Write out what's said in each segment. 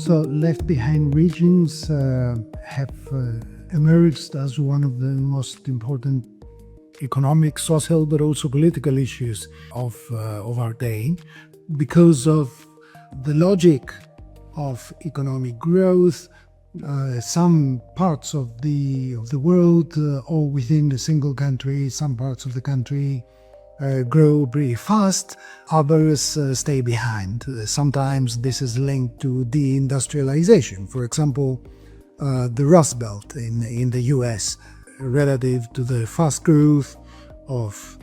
So left behind regions have emerged as one of the most important economic, social, but also political issues of our day because of the logic of economic growth. Some parts of the world or within a single country, some parts of the country grow pretty fast, others stay behind. Sometimes this is linked to deindustrialization. For example, the Rust Belt in the US relative to the fast growth of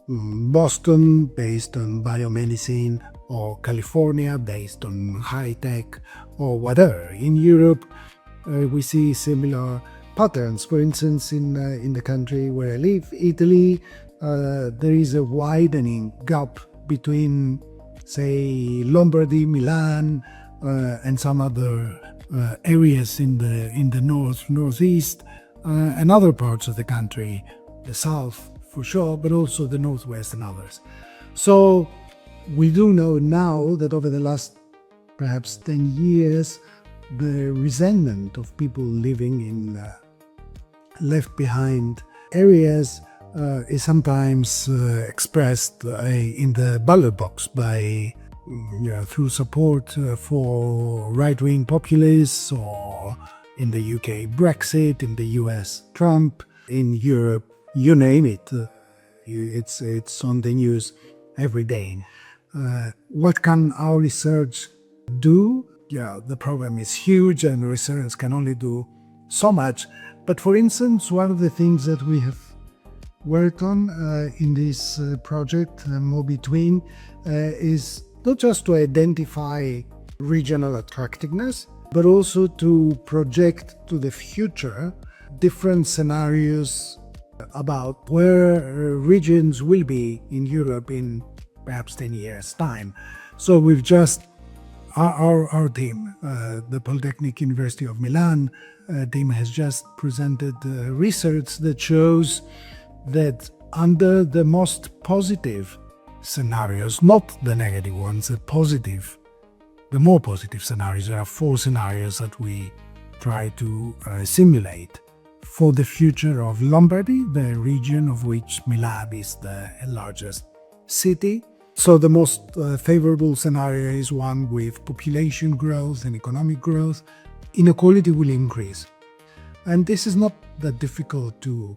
Boston based on biomedicine, or California based on high tech, or whatever. In Europe, we see similar patterns. For instance, in the country where I live, Italy, there is a widening gap between, say, Lombardy, Milan, and some other areas in the northeast, and other parts of the country, the south for sure, but also the northwest and others. So we do know now that over the last perhaps 10 years, the resentment of people living in left behind areas is sometimes expressed in the ballot box by through support for right-wing populists, or in the UK Brexit, in the US Trump, in Europe, you name it. It's on the news every day. What can our research do? Yeah, the problem is huge and research can only do so much. But for instance, one of the things that we have worked on in this project, MOBI-TWIN, is not just to identify regional attractiveness, but also to project to the future different scenarios about where regions will be in Europe in perhaps 10 years' time. So we've just, our team, the Politecnico University of Milan team, has just presented research that shows that under the most positive scenarios, not the negative ones, the more positive scenarios, there are 4 scenarios that we try to simulate for the future of Lombardy, the region of which Milan is the largest city. So the most favorable scenario is one with population growth and economic growth. Inequality will increase. And this is not that difficult to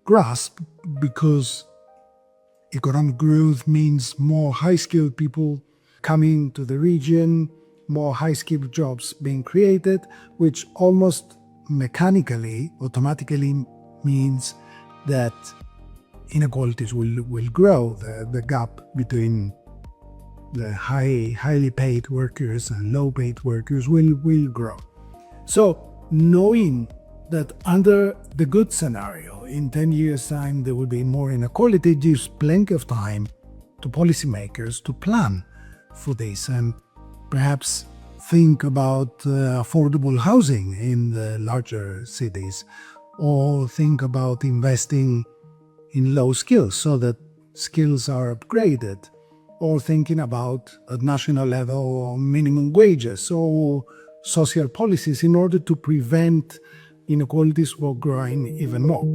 grasp because economic growth means more high-skilled people coming to the region, more high-skilled jobs being created, which almost mechanically, automatically means that inequalities will grow. The gap between the highly paid workers and low-paid workers will grow. So knowing that under the good scenario, in 10 years' time, there will be more inequality, gives plenty of time to policymakers to plan for this and perhaps think about affordable housing in the larger cities, or think about investing in low skills so that skills are upgraded, or thinking about at national level minimum wages or social policies in order to prevent inequalities from growing even more.